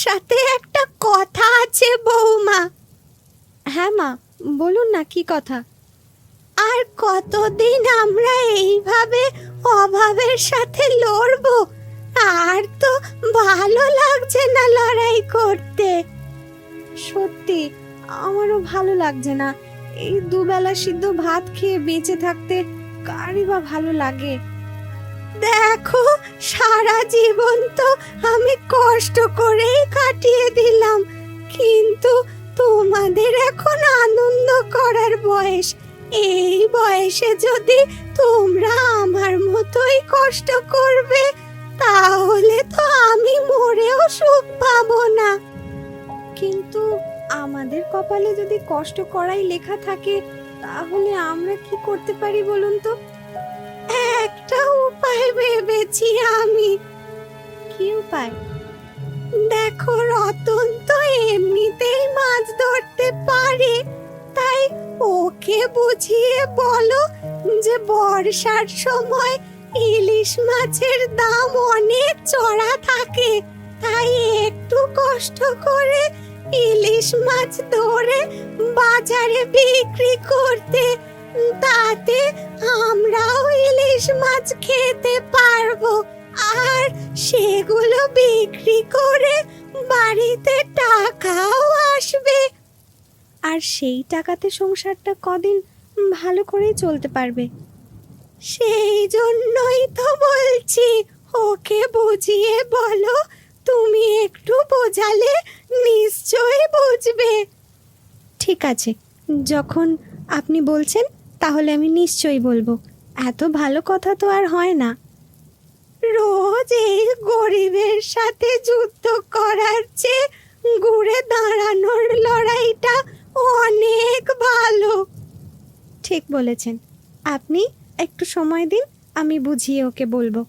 সাথে একটা কথা আছে বৌমা। হ্যাঁ মা, বলুন না কি কথা। আর কতদিন আমরা এইভাবে অভাবের সাথে লড়বো? আর তো ভালো লাগছে না লড়াই করতে। সত্যি আমারও ভালো লাগছে না। এই দুবেলা সিদ্ধ ভাত খেয়ে বেঁচে থাকতে কারই বা ভালো লাগে। দেখো, সারা জীবন তো আমি কষ্ট করেই কাটিয়ে দিলাম, কিন্তু তোমাদের এখন আনন্দ করার বয়স। এই বয়সে যদি তোমরা আমার মতোই কষ্ট করবে, তাহলে তো আমি মরেও সুখ পাবো না। কিন্তু আমাদের কপালে যদি কষ্ট করাই লেখা থাকে, তাহলে আমরা কি করতে পারি বলুন তো? একটা উপায় ভেবেছি আমি। কি উপায়? দেখো, রতন তো এমনিতেই মাছ ধরতে পারে, তাই ওকে বুঝিয়ে বলো যে বর্ষার সময় ইলিশ মাছের দাম অনেক চড়া থাকে, তাই একটু কষ্ট করে ইলিশ মাছ ধরে বাজারে বিক্রি করতে। তাতে আমরাও ইলিশ মাছ খেতে পারবো, আর সেগুলো বিক্রি করে বাড়িতে টাকাও আসবে। আর সেই টাকাতে সংসারটা কদিন ভালো করেই চলতে পারবে। সেই জন্যই তো বলছি, ওকে বুঝিয়ে বলো। তুমি একটু বোঝালে নিশ্চয়ই বুঝবে। ঠিক আছে, যখন আপনি বলছেন তাহলে আমি নিশ্চয়ই বলবো। এত ভালো কথা তো আর হয় না। রোজ এই গরিবের সাথে যুদ্ধ করার চেয়ে ঘুরে দাঁড়ানোর লড়াইটা অনেক ভালো। ঠিক বলেছেন। আপনি একটু সময় দিন, আমি বুঝিয়ে ওকে বলবো।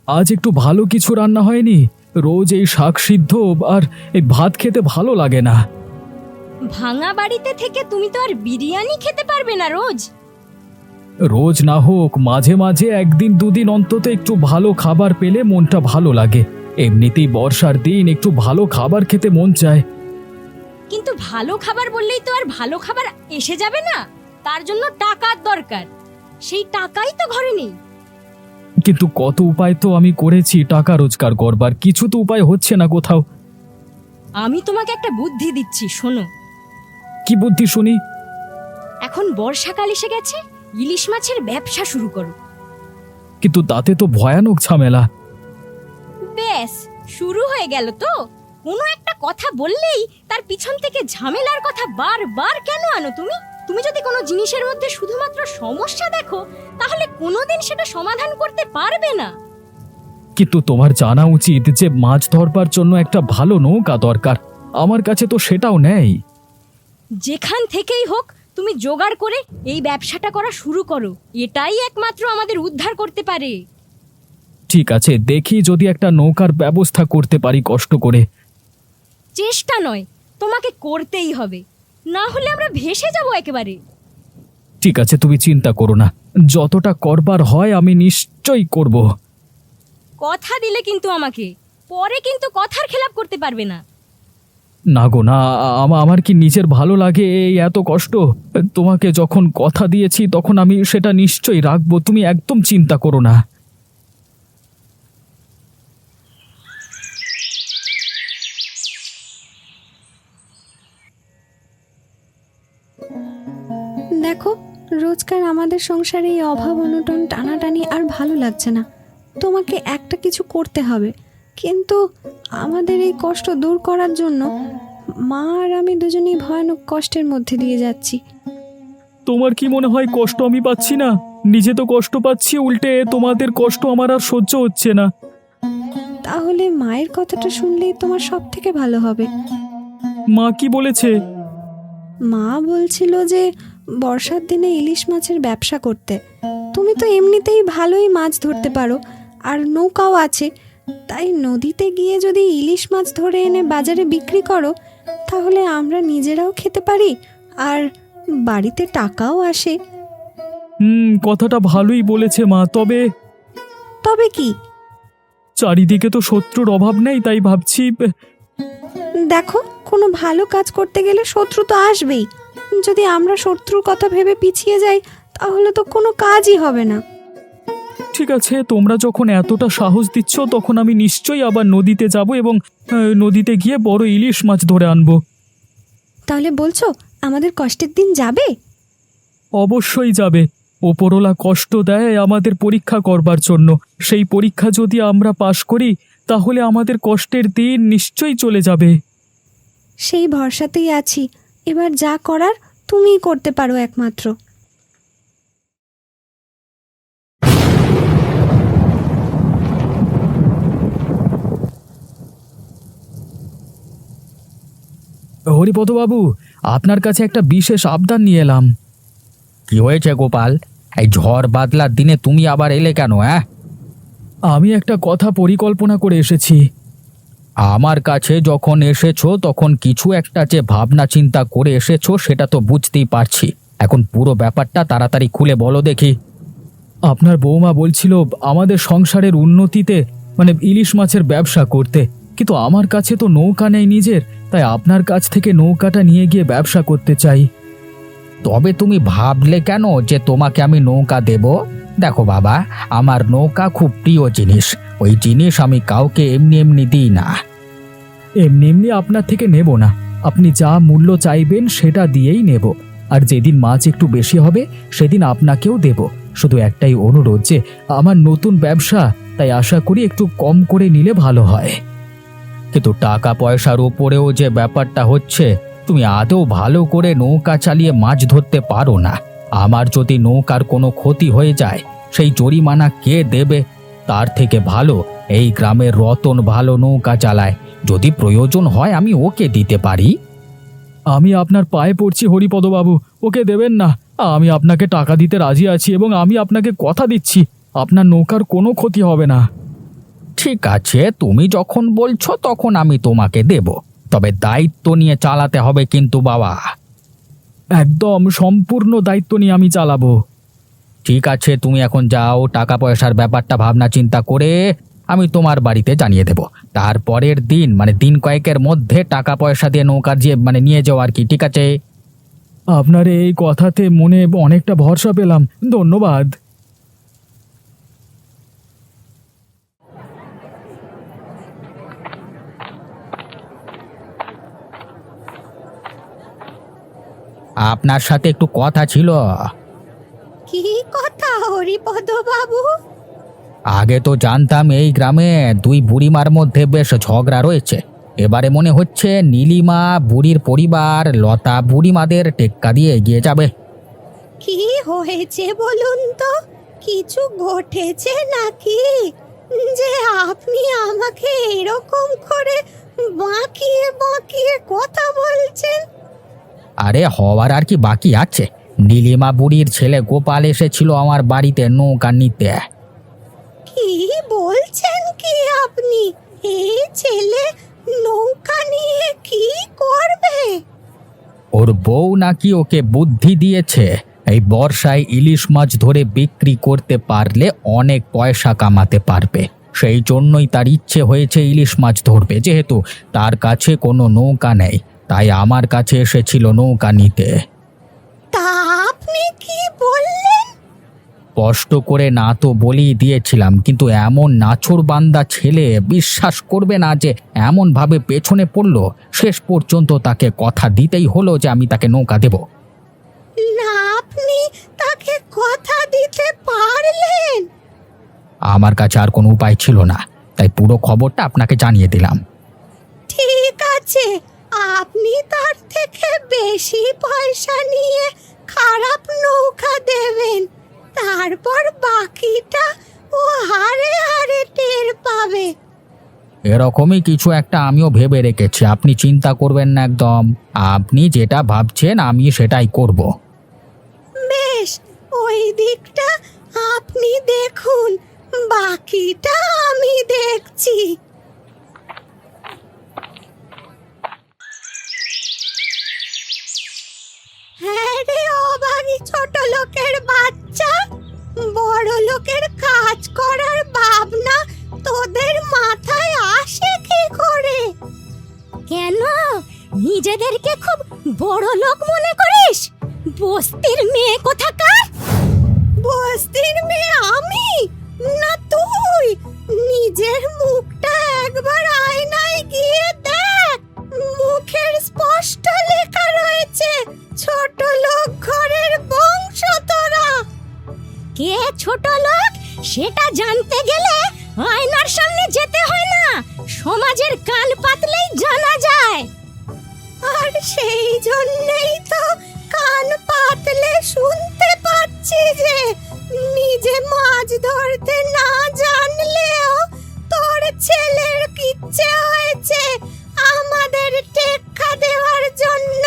আজ একটু ভালো কিছু রান্না হয়নি? রোজ এই শাক সিদ্ধ আর এই ভাত খেতে ভালো লাগে না। ভাঙা বাড়িতে থেকে তুমি তো আর বিরিয়ানি খেতে পারবে না রোজ। রোজ না হোক, মাঝে মাঝে একদিন দুদিন অন্তত একটু ভালো খাবার পেলে মনটা ভালো লাগে। এমনিতেই বর্ষার দিন একটু ভালো খাবার খেতে মন চায়। কিন্তু ভালো খাবার বললেই তো আর ভালো খাবার এসে যাবে না, তার জন্য টাকার দরকার। সেই টাকাই তো ঘরে নেই। কিন্তু কত উপায় তো আমি করেছি টাকা রোজগার করবার, কিছু তো উপায় হচ্ছে না কোথাও। আমি তোমাকে একটা বুদ্ধি দিচ্ছি, শোনো। কি বুদ্ধি শুনি? এখন বর্ষাকাল এসে গেছে, ইলিশ মাছের ব্যবসা শুরু করো। কিন্তু তাতে তো ভয়ানক ঝামেলা। ব্যাস, শুরু হয়ে গেল তো। কোনো একটা কথা বললেই তার পিছন থেকে ঝামেলার কথা বারবার কেন আনো তুমি? তুমি যদি কোনো জিনিসের মধ্যে শুধুমাত্র সমস্যা দেখো, তাহলে কোনোদিন সেটা সমাধান করতে পারবে না। কিন্তু তোমার জানা উচিত যে মাছ ধরবার জন্য একটা ভালো নৌকা দরকার। আমার কাছে তো সেটাও নেই। যেখান থেকেই হোক তুমি জোগাড় করে এই ব্যবসাটা করা শুরু করো। এটাই একমাত্র আমাদের উদ্ধার করতে পারে। ঠিক আছে, দেখি যদি একটা নৌকার ব্যবস্থা করতে পারি কষ্ট করে। চেষ্টা নয়, তোমাকে করতেই হবে, না হলে আমরা ভেসে যাব একেবারে। ঠিক আছে, তুমি চিন্তা করো না, যতটা করবার হয় আমি নিশ্চয়ই করব। কথা দিলে কিন্তু আমাকে, পরে কিন্তু কথার খেলাপ করতে পারবে না। না গো না, আমার কি নিজের ভালো লাগে এই এত কষ্ট? তোমাকে যখন কথা দিয়েছি তখন আমি সেটা নিশ্চয়ই রাখবো, তুমি একদম চিন্তা করো না। দেখো, রোজকার আমাদের সংসারে এই অভাব অনটন টানাটানি আর ভালো লাগছে না। তোমাকে একটা কিছু করতে হবে, কিন্তু আমাদের এই কষ্ট দূর করার জন্য মা আর আমি দুজনেই ভয়ানক কষ্টের মধ্যে দিয়ে যাচ্ছি। তোমার কি মনে হয় কষ্ট আমি পাচ্ছি না? নিজে তো কষ্ট পাচ্ছি, উল্টে তোমাদের কষ্ট আমার আর সহ্য হচ্ছে না। তাহলে মায়ের কথাটা শুনলেই তোমার সব থেকে ভালো হবে। মা কি বলেছে? মা বলছিল যে বর্ষার দিনে ইলিশ মাছের ব্যবসা করতে। তুমি তো এমনিতেই ভালোই মাছ ধরতে পারো, আর নৌকাও আছে, তাই নদীতে গিয়ে যদি ইলিশ মাছ ধরে এনে বাজারে বিক্রি করো, তাহলে আমরা নিজেরাও খেতে পারি, আর বাড়িতে টাকাও আসে। কথাটা ভালোই বলেছে মা, তবে তবে কি? চারিদিকে তো শত্রুর অভাব নেই, তাই ভাবছি। দেখো, কোনো ভালো কাজ করতে গেলে শত্রু তো আসবেই। যদি আমরা শত্রুর কথা ভেবে পিছিয়ে যাই তাহলে তো কোনো কাজই হবে না। ঠিক আছে, তোমরা যখন এতটা সাহস দিচ্ছ তখন আমি নিশ্চয়ই আবার নদীতে যাব এবং নদীতে গিয়ে বড় ইলিশ মাছ ধরে আনবো। তাহলে বলছো আমাদের কষ্টের দিন যাবে? অবশ্যই যাবে। ওপরওয়ালা কষ্ট দেয় আমাদের পরীক্ষা করবার জন্য। সেই পরীক্ষা যদি আমরা পাশ করি তাহলে আমাদের কষ্টের দিন নিশ্চয়ই চলে যাবে। সেই ভরসাতেই আছি। এবার যা করার তুমিই করতে পারো একমাত্র। হরিপদবাবু, আপনার কাছে একটা বিশেষ আবদার নিয়ে এলাম। কি হয়েছে গোপাল? এই ঝড় বাদলার দিনে তুমি আবার এলে কেন? আমি একটা কথা পরিকল্পনা করে এসেছি। আমার কাছে যখন এসেছো তখন কিছু একটা যে ভাবনা চিন্তা করে এসেছো সেটা তো বুঝতেই পারছি। এখন পুরো ব্যাপারটা তাড়াতাড়ি খুলে বলো দেখি। আপনার বৌমা বলছিল আমাদের সংসারের উন্নতিতে মানে ইলিশ মাছের ব্যবসা করতে, কিন্তু আমার কাছে তো নৌকা নেই নিজের, তাই আপনার কাছ থেকে নৌকাটা নিয়ে গিয়ে ব্যবসা করতে চাই। তবে তুমি ভাবলে কেন যে তোমাকে আমি নৌকা দেব? দেখো বাবা, আমার নৌকা খুব প্রিয় জিনিস। ওই জিনিস আমি কাউকে এমনি এমনি দিই না। এমনি এমনি আপনার থেকে নেব না, আপনি যা মূল্য চাইবেন সেটা দিয়েই নেব। আর যেদিন মাছ একটু বেশি হবে সেদিন আপনাকেও দেব। শুধু একটাই অনুরোধ যে আমার নতুন ব্যবসা, তাই আশা করি একটু কম করে নিলে ভালো হয়। কিন্তু টাকা পয়সার উপরেও যে ব্যাপারটা হচ্ছে, তুমি আদৌ ভালো করে নৌকা চালিয়ে মাছ ধরতে পারো না। আমার যদি নৌকার কোনো ক্ষতি হয়ে যায় সেই জরিমানা কে দেবে? তার থেকে ভালো এই গ্রামের রতন ভালো নৌকা চালায়, যদি প্রয়োজন হয় আমি ওকে দিতে পারি। আমি আপনার পায়ে পড়ছি হরিপদবাবু, ওকে দেবেন না। আমি আপনাকে টাকা দিতে রাজি আছি এবং আমি আপনাকে কথা দিচ্ছি আপনার নৌকার কোনো ক্ষতি হবে না। ঠিক আছে, তুমি যখন বলছো তখন আমি তোমাকে দেব, তবে দায়িত্ব নিয়ে চালাতে হবে কিন্তু বাবা। একদম সম্পূর্ণ দায়িত্ব নিয়ে আমি চালাবো। ঠিক আছে, তুমি এখন যাও, টাকা পয়সার ব্যাপারটা ভাবনা চিন্তা করে আমি তোমার বাড়িতে জানিয়ে দেব। তারপরের দিন মানে দিন কয়েকের মধ্যে টাকা পয়সা দিয়ে নৌকা যে মানে নিয়ে যাও আর কি, ঠিক আছে? আপনার এই কথাতে মনে অনেকটা ভরসা পেলাম, ধন্যবাদ। আপনার সাথে একটু কথা ছিল। কি কথা হরিপদ বাবু? আগে তো জানতাম এই গ্রামে দুই বুড়িমার মধ্যে বেশ ঝগড়া রয়েছে। এবারে মনে হচ্ছে নীলিমা বুড়ির পরিবার লতা বুড়িমাদের টেক্কা দিয়ে এগিয়ে যাবে। কি হয়েছে বলুন তো? কিছু ঘটেছে নাকি যে আপনি আমাকে এরকম করে বাঁকিয়ে বাঁকিয়ে কথা বলছেন? আরে হওয়ার আর কি বাকি আছে? নীলিমা বুড়ির ছেলে গোপাল এসেছিল আমার বাড়িতে নৌকা নিতে। কি বলছেন কি আপনি? এই ছেলে নৌকা নিয়ে কি করবে? ওর বউ নাকি ওকে বুদ্ধি দিয়েছে এই বর্ষায় ইলিশ মাছ ধরে বিক্রি করতে পারলে অনেক পয়সা কামাতে পারবে। সেই জন্যই তার ইচ্ছে হয়েছে ইলিশ মাছ ধরবে। যেহেতু তার কাছে কোনো নৌকা নেই তাই আমার কাছে এসেছিল নৌকা নিতে। তা আপনি কি বললেন? কষ্ট করে না তো বলেই দিয়েছিলাম, কিন্তু এমন নাছোড়বান্দা ছেলে বিশ্বাস করবে না যে এমন ভাবে পেছনে পড়লো। শেষ পর্যন্ত তাকে কথা দিতেই হলো যে আমি তাকে নৌকা দেব। না, আপনি তাকে কথা দিতে পারলেন? আমার কাছে আর কোনো উপায় ছিল না, তাই পুরো খবরটা আপনাকে জানিয়ে দিলাম। ঠিক আছে, আপনি তার থেকে বেশি পয়সা নিয়ে খারাপ নৌকা দেবেন, তারপর বাকিটা ও হারে হারে টের পাবে। এরকমই কিছু একটা আমিও ভেবে রেখেছি, আপনি চিন্তা করবেন না একদম। আপনি যেটা ভাবছেন আমি সেটাই করব। বেশ, ওই দিকটা আপনি দেখুন, বাকিটা আমি দেখছি। নিজেদেরকে খুব বড় লোক মনে করিস? বস্তির মেয়ে কোথাকার! বস্তির মেয়ে আমি না তুই? নিজের মুখটা একবার আয়নায় গিয়ে দেখ, মুখের স্পষ্ট লেখা রয়েছে ছোট লোক ঘরের বংশ তোরা। কে ছোট লোক সেটা জানতে গেলে আয়নার সামনে যেতে হয় না, সমাজের কান পাতলেই জানা যায়। আর সেই জন্যই তো কান পাতলে শুনতে পাচ্ছি যে নিজে মাছ ধরতে না জানলেও তোর ছেলের ইচ্ছে হয়েছে আমাদের টেক্কা দেওয়ার জন্য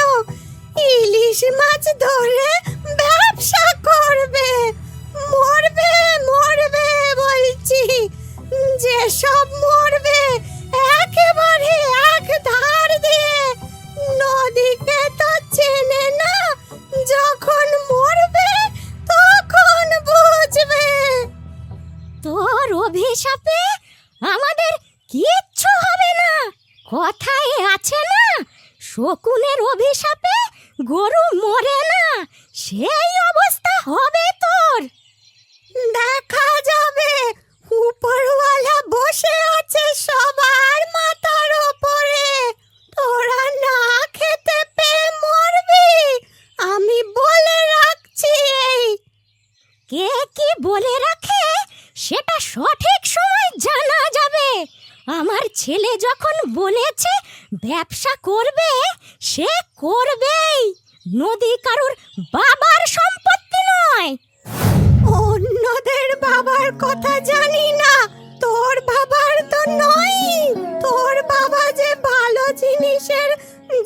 ইলিশ মাছ ধরে ব্যবসা করবে। মরবে মরবে বলছি, যে সব মরবে একেবারে এক ধার দিয়ে। নদীকে তো চেনে না, যখন মরবে তখন বুঝবে। তোর অভিশাপে আমাদের কিচ্ছু হবে না। কথায় আছে না, শকুনের অভিশাপে গরু মরে না, সেই অবস্থা হবে তোর। দেখা যাবে, উপরওয়ালা বসে আছে সবার মাথার ওপরে। তোরা না খেতে পেয়ে মরবি, আমি বলে রাখছি। কে কি বলে রাখে সেটা সঠিক সময় জানা যাবে। আমার ছেলে যখন বলেছে ব্যবসা করবে, সে করবেই। নদী কারুর বাবার সম্পত্তি নয়। অন্যদের বাবার কথা জানি না, তোর বাবার তো নয়। তোর বাবা যে ভালো জিনিসের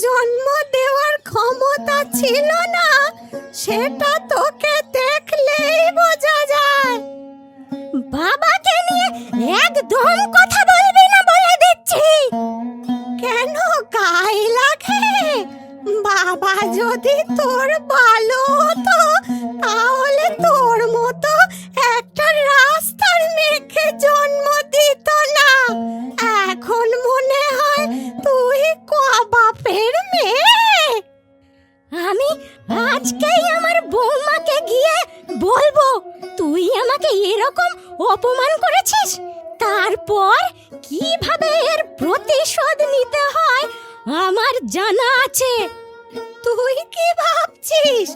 জন্ম দেওয়ার ক্ষমতা ছিল না, সেটা তোকে দেখলেই বোঝা যায়। বাবাকে নিয়ে একদম কথা বলবি না বলে দিচ্ছি। কেন গায়ে লাগে? বাবা যদি তোর ভালো হতো তাহলে তোর মতো একটা রাস্তার মেয়েকে জন্ম দিত না। এখন মনে হয় তুই বাপের মেয়ে। আমি আজকেই আমার বৌমাকে গিয়ে বলবো তুই আমাকে এরকম অপমান করেছিস। তারপর কিভাবে এর প্রতিশোধ নিতে হয় আমার জানা আছে। তুই কি ভাবছিস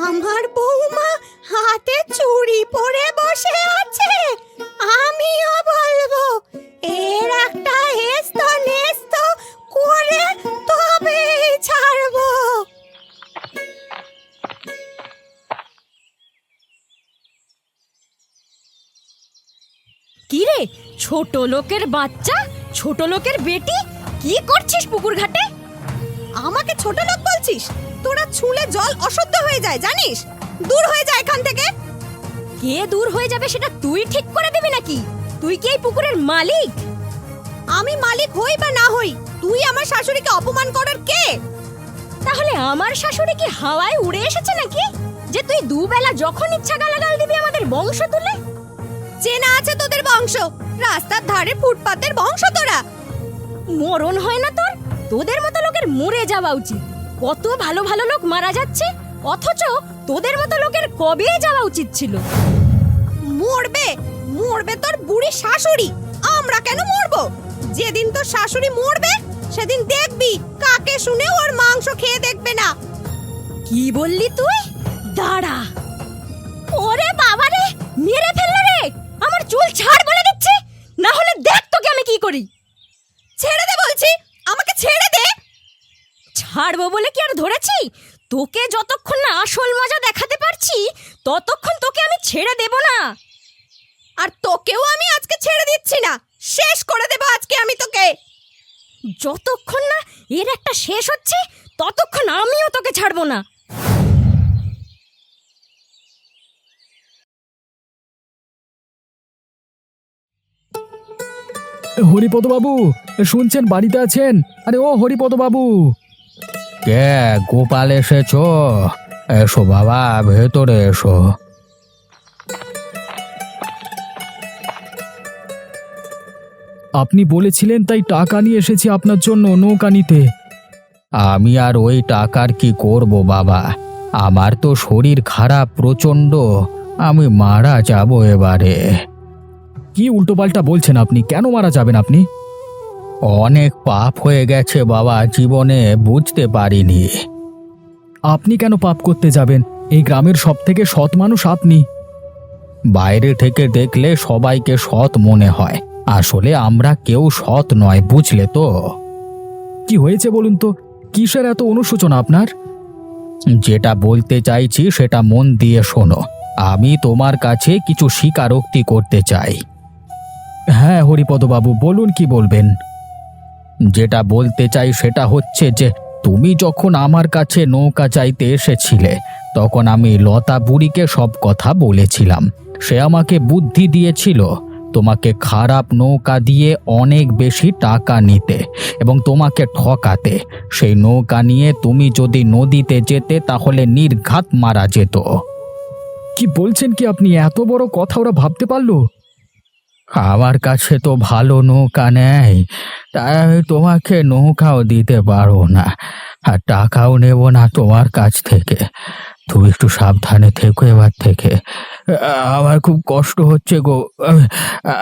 আমার বৌমা হাতে চুড়ি পরে বসে আছে? আমিও বলবো এর একটা হেস্ত নেস্ত করে তবেই ছাড়বো। কি রে ছোট লোকের বাচ্চা, ছোট লোকের বেটি, কি করছিস পুকুর ঘাটে? আমাকে ছোট লোক বলছিস? তোরা ছুঁলে জল অশুদ্ধ হয়ে যায় জানিস? দূর হয়ে যায় এখান থেকে। কে দূর হয়ে যাবে সেটা তুই ঠিক করে দিবি নাকি? তুই কি এই পুকুরের মালিক? আমি মালিক হই বা না হই, তুই আমার শাশুড়িকে অপমান করার কে? তাহলে আমার শাশুড়ি কি হাওয়ায় উড়ে এসেছে নাকি, যে তুই দুবেলা যখন ইচ্ছা গালাগাল দিবি আমাদের বংশ তুলে? চেনা আছে তোদের বংশ, রাস্তার ধারে ফুটপাতের বংশ তোরা। মরণ হয় না তোর? তোদের মতো লোকের মরে যাওয়া উচিত। কত ভালো ভালো লোক মারা যাচ্ছে, অথচ তোদের মতো লোকের কবে যাওয়া উচিত ছিল। মরবে মরবে তোর বুড়ি শাশুড়ি, আমরা কেন মরবো? যেদিন তোর শাশুড়ি মরবে সেদিন দেখবি কাকে শুনে ওর মাংস খেয়ে দেখবে না। কি বললি তুই? দাঁড়া। ওরে বাবা রে, মেরে ফেললো রে। আমার চুল ছাড় বলে দিচ্ছি, না হলে দেখ তোকে আমি কি করি। ছেড়ে দে বলছি, আমাকে ছেড়ে দে। ছাড়বো বলে কি আর ধরেছি? তোকে যতক্ষণ না আসল মজা দেখাতে পারছি ততক্ষণ তোকে আমি ছেড়ে দেব না। আর তোকেও আমি আজকে ছেড়ে দিচ্ছি না, শেষ করে দেব আজকে আমি তোকে। যতক্ষণ না এর একটা শেষ হচ্ছে ততক্ষণ আমিও তোকে ছাড়বো না। হরিপদ বাবু, শুনছেন? বাড়িতে আছেন? আরে ও হরিপদ বাবু। কে? গোপাল এসেছো? এসো বাবা, ভেতরে এসো। আপনি বলেছিলেন তাই টাকা নিয়ে এসেছি আপনার জন্য নৌকা নিতে। আমি আর ওই টাকার কি করব বাবা, আমার তো শরীর খারাপ প্রচণ্ড, আমি মারা যাব এবারে। কি উল্টোপাল্টা বলছেন আপনি? কেন মারা যাবেন আপনি? অনেক পাপ হয়ে গেছে বাবা জীবনে, বুঝতে পারিনি। আপনি কেন পাপ করতে যাবেন? এই গ্রামের সব থেকে সৎ মানুষ আপনি। বাইরে থেকে দেখলে সবাইকে সৎ মনে হয়, আসলে আমরা কেউ সৎ নয়, বুঝলে তো। কি হয়েছে বলুন তো? কিসের এত অনুশোচনা আপনার? যেটা বলতে চাইছি সেটা মন দিয়ে শোনো। আমি তোমার কাছে কিছু স্বীকারোক্তি করতে চাই। হ্যাঁ হরিপদবাবু, বলুন কি বলবেন। যেটা বলতে চাই সেটা হচ্ছে যে তুমি যখন আমার কাছে নৌকা চাইতে এসেছিলে, তখন আমি লতা বুড়িকে সব কথা বলেছিলাম। সে আমাকে বুদ্ধি দিয়েছিল তোমাকে খারাপ নৌকা দিয়ে অনেক বেশি টাকা নিতে এবং তোমাকে ঠকাতে। সেই নৌকা নিয়ে তুমি যদি নদীতে যেতে তাহলে নির্ঘাত মারা যেত। কি বলছেন কি আপনি? এত বড় কথা ওরা ভাবতে পারলো? আমার কাছে তো ভালো নৌকা নেই, তাই আমি তোমাকে নৌকাও দিতে পারবো না, আর টাকাও নেব না তোমার কাছ থেকে। তুমি একটু সাবধানে থেকো এবার থেকে। আমার খুব কষ্ট হচ্ছে গো,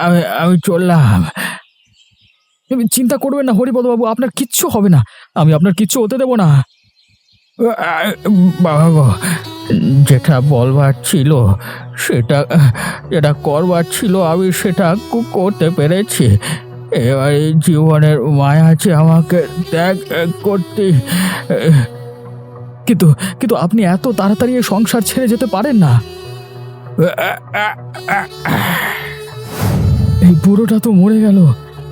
আমি আমি চললাম। তুমি চিন্তা করবেন না হরিপদবাবু, আপনার কিচ্ছু হবে না। আমি আপনার কিচ্ছু হতে দেব না। বাবা গো, যেটা বলবার ছিল সেটা, যেটা করবার ছিল আমি সেটা করতে পেরেছি। এবার এই জীবনের মায়া আছে আমাকে ত্যাগ করতে। কিন্তু কিন্তু আপনি এত তাড়াতাড়ি এই সংসার ছেড়ে যেতে পারেন না। এই বুড়োটা তো মরে গেল,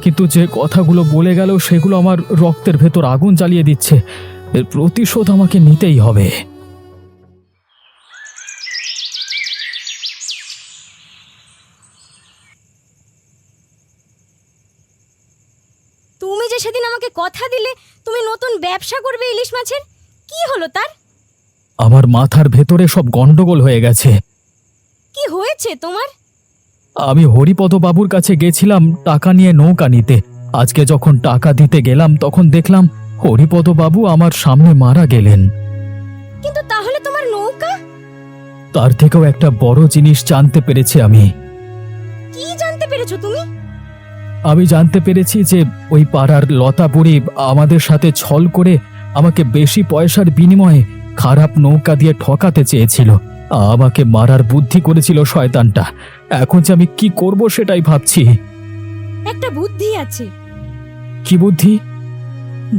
কিন্তু যে কথাগুলো বলে গেল সেগুলো আমার রক্তের ভেতর আগুন জ্বালিয়ে দিচ্ছে। এর প্রতিশোধ আমাকে নিতেই হবে। তুমি যে সেদিন আমাকে কথা দিলে তুমি নতুন ব্যবসা করবে ইলিশ মাছের, কি হলো তার? আমার মাথার ভেতরে সব গন্ডগোল হয়ে গেছে। কি হয়েছে তোমার? আমি হরিপদ বাবুর কাছে গেছিলাম টাকা নিয়ে নৌকা নিতে। আজকে যখন টাকা দিতে গেলাম তখন দেখলাম হরিপদ বাবু আমার সামনে মারা গেলেন। কিন্তু তাহলে তোমার নৌকা? তার থেকেও একটা বড় জিনিস জানতে পেরেছি আমি। কি জানতে পেরেছো তুমি? আমি জানতে পেরেছি যে ওই পাড়ার লতা বুড়ি আমাদের সাথে ছল করে আমাকে বেশি পয়সার বিনিময়ে খারাপ নৌকা দিয়ে ঠকাতে চেয়েছিল। আমাকে মারার বুদ্ধি করেছিল শয়তানটা। এখন যে আমি কি করব সেটাই ভাবছি। একটা বুদ্ধি আছে। কি বুদ্ধি?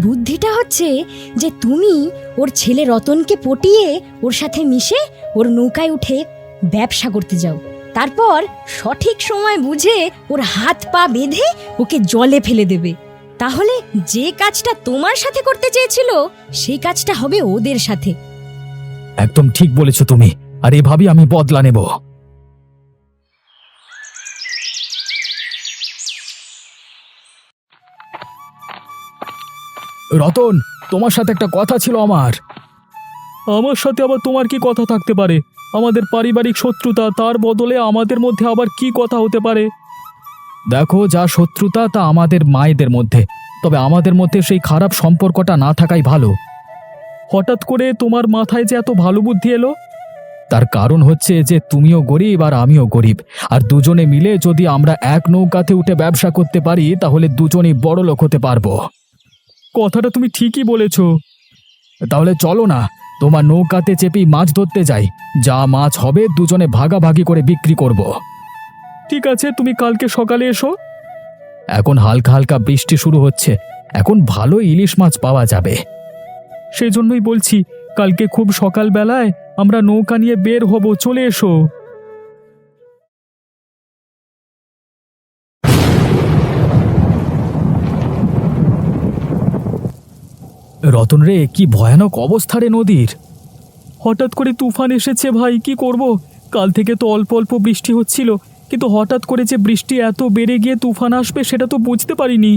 বুদ্ধিটা হচ্ছে যে তুমি ওর ছেলে রতনকে পটিয়ে ওর সাথে মিশে ওর নৌকায় উঠে ব্যবসা করতে যাও। তারপর সঠিক সময় বুঝে ওর হাত পা বেঁধে ওকে জলে ফেলে দেবে। তাহলে যে কাজটা তোমার সাথে করতে চেয়েছিল সেই কাজটা হবে ওদের সাথে। একদম ঠিক বলেছো তুমি, আর এভাবেই আমি বদলা নেব। রতন, তোমার সাথে একটা কথা ছিল আমার। আমার সাথে আবার তোমার কি কথা থাকতে পারে? আমাদের পারিবারিক শত্রুতা, তার বদলে আমাদের মধ্যে আবার কি কথা হতে পারে? দেখো, যা শত্রুতা তা আমাদের মায়েদের মধ্যে, তবে আমাদের মধ্যে সেই খারাপ সম্পর্কটা না থাকাই ভালো। হঠাৎ করে তোমার মাথায় যে এত ভালো বুদ্ধি এলো? তার কারণ হচ্ছে যে তুমিও গরিব আর আমিও গরিব, আর দুজনে মিলে যদি আমরা এক নৌকাতে উঠে ব্যবসা করতে পারি তাহলে দুজনেই বড় লোক হতে পারবো। কথাটা তুমি ঠিকই বলেছ। তাহলে চলো না, তোমার নৌকাতে চেপেই মাছ ধরতে যাই। যা মাছ হবে দুজনে ভাগাভাগি করে বিক্রি করব। ঠিক আছে, তুমি কালকে সকালে এসো। এখন হালকা হালকা বৃষ্টি শুরু হচ্ছে, এখন ভালো ইলিশ মাছ পাওয়া যাবে। সেই জন্যই বলছি, কালকে খুব সকালবেলায় আমরা নৌকা নিয়ে বের হব, চলে এসো। রতন রে, কি ভয়ানক অবস্থা রে নদীর। হঠাৎ করে তুফান এসেছে ভাই, কি করব? কাল থেকে তো অল্প অল্প বৃষ্টি হচ্ছিল, কিন্তু হঠাৎ করে যে বৃষ্টি এত বেড়ে গিয়ে তুফান আসবে সেটা তো বুঝতে পারিনি।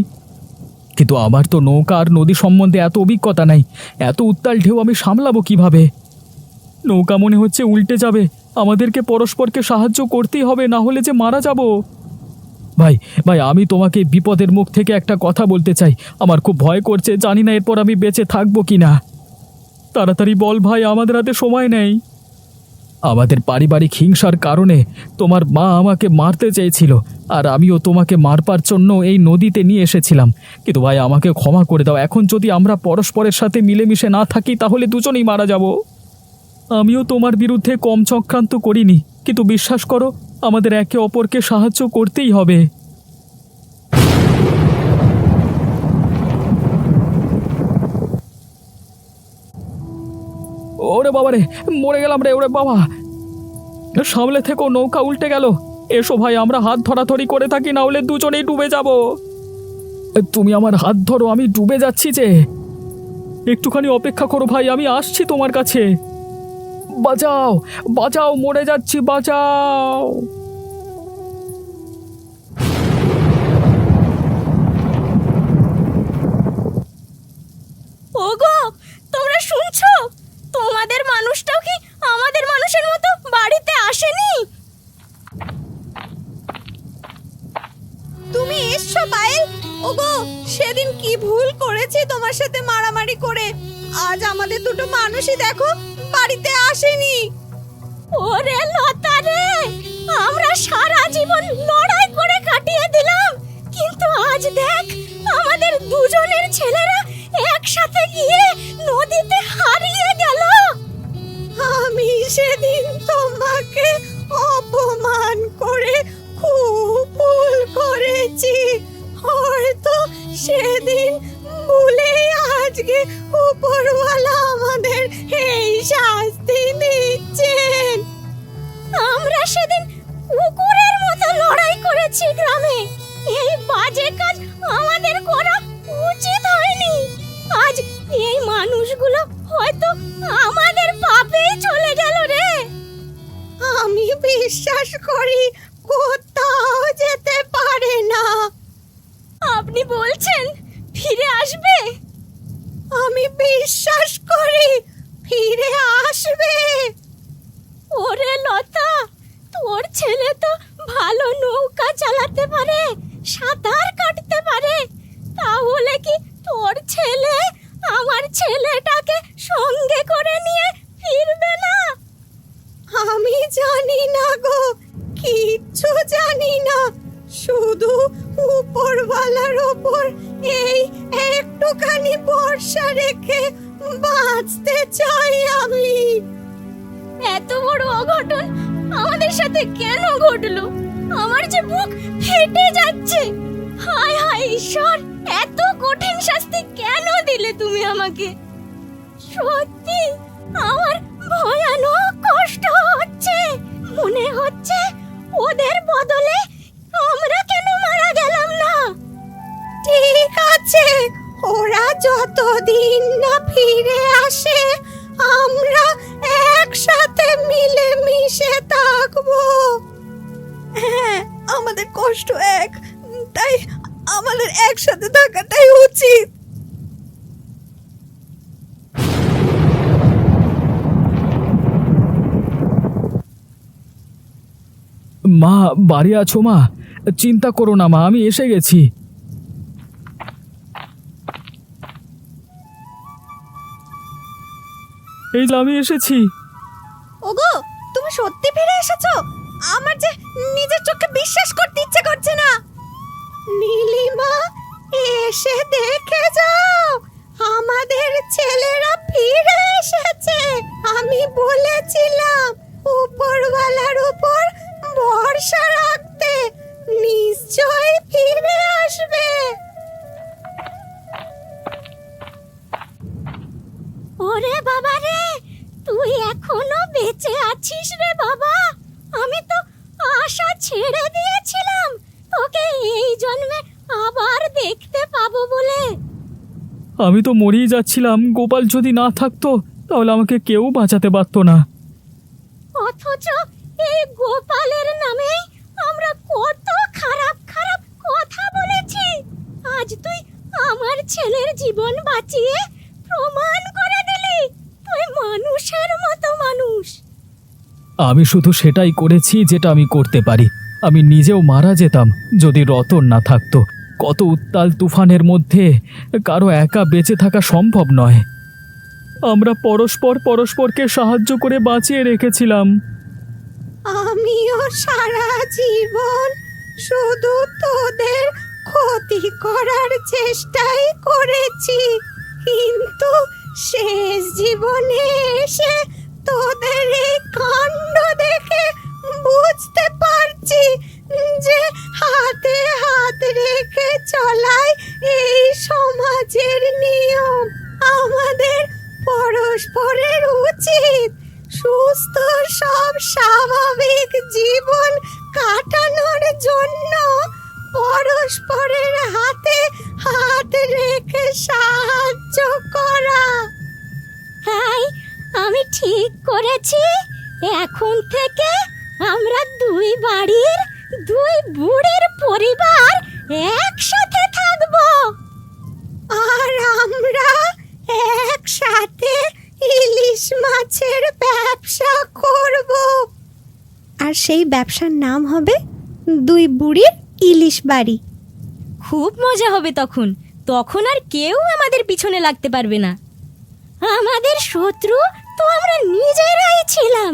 কিন্তু আমার তো নৌকা আর নদী সম্বন্ধে এত অভিজ্ঞতা নাই, এত উত্তাল ঢেউ আমি সামলাবো কিভাবে? নৌকা মনে হচ্ছে উল্টে যাবে। আমাদেরকে পরস্পরকে সাহায্য করতেই হবে, না হলে যে মারা যাব। ভাই ভাই, আমি তোমাকে এই বিপদের মুখ থেকে একটা কথা বলতে চাই। আমার খুব ভয় করছে, জানি না এরপর আমি বেঁচে থাকবো কিনা। তাড়াতাড়ি বল ভাই, আমাদের হাতে সময় নেই। আমাদের পারিবারিক হিংসার কারণে তোমার মা আমাকে মারতে চেয়েছিল, আর আমিও তোমাকে মারবার জন্য এই নদীতে নিয়ে এসেছিলাম। কিন্তু ভাই, আমাকে ক্ষমা করে দাও। এখন যদি আমরা পরস্পরের সাথে মিলেমিশে না থাকি তাহলে দুজনেই মারা যাব। আমিও তোমার বিরুদ্ধে কম চক্রান্ত করিনি, কিন্তু বিশ্বাস করো, আমাদের একে অপরকে সাহায্য করতেই হবে। ওরে বাবা রে, মরে গেলাম রে, ওরে বাবা! সামলে থেকো, নৌকা উল্টে গেল। এসো ভাই, আমরা হাত ধরাধরি করে থাকি, না হলে দুজনেই ডুবে যাব। তুমি আমার হাত ধরো, আমি ডুবে যাচ্ছি যে। একটুখানি অপেক্ষা করো ভাই, আমি আসছি তোমার কাছে। বাঁচাও, বাঁচাও, মরে যাচ্ছি, বাঁচাও! ওগো, তোমরা শুনছো? তোমাদের মানুষটাও কি আমাদের মানুষের মতো বাড়িতে আসেনি? তুমি এসছো পায়েল? ওগো, সেদিন কি ভুল করেছি তোমার সাথে মারামারি করে। আজ আমাদের দুটো মানুষই দেখো বাড়িতে আসেনি। ওরে লতা রে, আমরা সারা জীবন লড়াই করে কাটিয়ে দিলাম, কিন্তু আজ দেখ আমাদের দুজনের ছেলেরা একসাথে গিয়ে নদীতে হারিয়ে গেল। আমি সেদিন তোমাকে অপমান করে খুব ভুল করেছি। হয়তো সেদিন ভুলেই আজকে উপরওয়ালা আমাদের এই শাস্তি দিচ্ছেন। আমরা সেদিন কুকুরের মতো লড়াই করেছি গ্রামে। এই বাজে কাজ আমাদের করা উচিত হয়নি। আজ এই মানুষগুলো হয়তো আমাদের পাপেই চলে গেল রে। আমি বিশ্বাস করি কোথাও যেতে পারে না। আপনি বলছেন ফিরে আসবে? আমি বিশ্বাস করি ফিরে আসবে। ওরে লতা, তোর ছেলে তো ভালো নৌকা চালাতে পারে, সাঁতার কাটতে পারে। তাহলে কি তোর ছেলে আমার ছেলেটাকে সঙ্গে করে নিয়ে ফিরবে না? আমি জানি না গো, কিচ্ছু জানি না। শুধু উপরওয়ালার ওপর এই একটুখানি ভরসা রেখে বাঁচতে চাই আমি। এত বড় অঘটন আমাদের সাথে কেন ঘটলো? আমার যে বুক ফেটে যাচ্ছে। হায় হায় ঈশ্বর, এত কঠিন শাস্তি কেন দিলে তুমি আমাকে? সত্যি আমার ভয়ানক কষ্ট হচ্ছে। মনে হচ্ছে ওদের বদলে আমরা কেন মারা গেলাম না। ঠিক আছে, ওরা যতদিন না ফিরে আসে আমরা একসাথে মিলে মিশে থাকবো। হ্যাঁ, আমাদের কষ্ট এক, তাই আমাদের একসাথে থাকাটাই উচিত। মা, বাড়ি আছো মা? চিন্তা করো না মা, আমি এসে গেছি। এই যে আমি এসেছি। ওগো, তুমি সত্যি ফিরে এসেছো? আমার যে নিজের চোখে বিশ্বাস করতে ইচ্ছে করছে না। নীলিমা, এসে দেখে যাও, আমাদের ছেলেরা ফিরে এসেছে। আমি বলেছিলাম উপরওয়ালার উপর ভরসা রাখতে, নিশ্চয়ই ফিরে আসবে। ওরে বাবা রে, তুই এখনো বেঁচে আছিস রে বাবা। আমি তো আশা ছেড়ে দিয়েছিলাম তোকে এই জন্মে আবার দেখতে পাবো বলে। আমি তো মরেই যাচ্ছিলাম। গোপাল যদি না থাকতো তাহলে আমাকে কেউ বাঁচাতে পারতো না। অথচ এই গোপালের নামেই আমরা কত খারাপ খারাপ কথা বলেছি। আজ তুই আমার ছেলের জীবন বাঁচিয়ে প্রমাণ করে দিলি তুই মানুষের মতো মানুষ। আমি শুধু সেটাই করেছি যেটা আমি করতে পারি। আমি নিজেও মারা যেতাম যদি রতন না থাকতো। কত উত্তাল তুফানের মধ্যে কারো একা বেঁচে থাকা সম্ভব নয়। আমরা পরস্পরকে সাহায্য করে বাঁচিয়ে রেখেছিলাম। আমিও সারা জীবন শুধু তোদের ক্ষতি করার চেষ্টাই করেছি, কিন্তু শেষ জীবনে এসে তোদের এই কাণ্ড দেখে বুঝতে পারছি যে হাতে হাত রেখে চলাই এই সমাজের নিয়ম। আমাদের পরস্পরের উচিত সুস্থ সব স্বাভাবিক জীবন কাটানোর জন্য পরস্পরের হাতে হাত রেখে সাহায্য করা। হাই, আমি ঠিক করেছি। এখন থেকে আমরা দুই বাড়ির দুই বুড়ির পরিবার একসাথে থাকবো। আর আমরা একসাথে ইলিশ মাছের ব্যবসা করব। আর সেই ব্যবসার নাম হবে দুই বুড়ির ইলিশ বাড়ি। খুব মজা হবে তখন। তখন আর কেউ আমাদের পিছনে লাগতে পারবে না। আমাদের শত্রু তো আমরা নিজেরাই ছিলাম।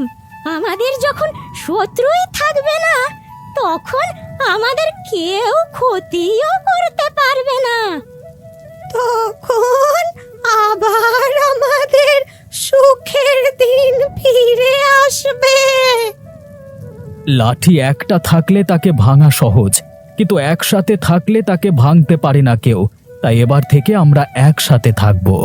আমাদের যখন শত্রুই থাকবে না, তখন আমাদের কেউ ক্ষতিও করতে পারবে না। তখন আবার আমাদের সুখের দিন ফিরে আসবে। লাঠি একটা থাকলে তাকে ভাঙা সহজ, কিন্তু একসাথে থাকলে তাকে ভাঙতে পারে না কেউ। তাই এবার থেকে আমরা একসাথে থাকবো।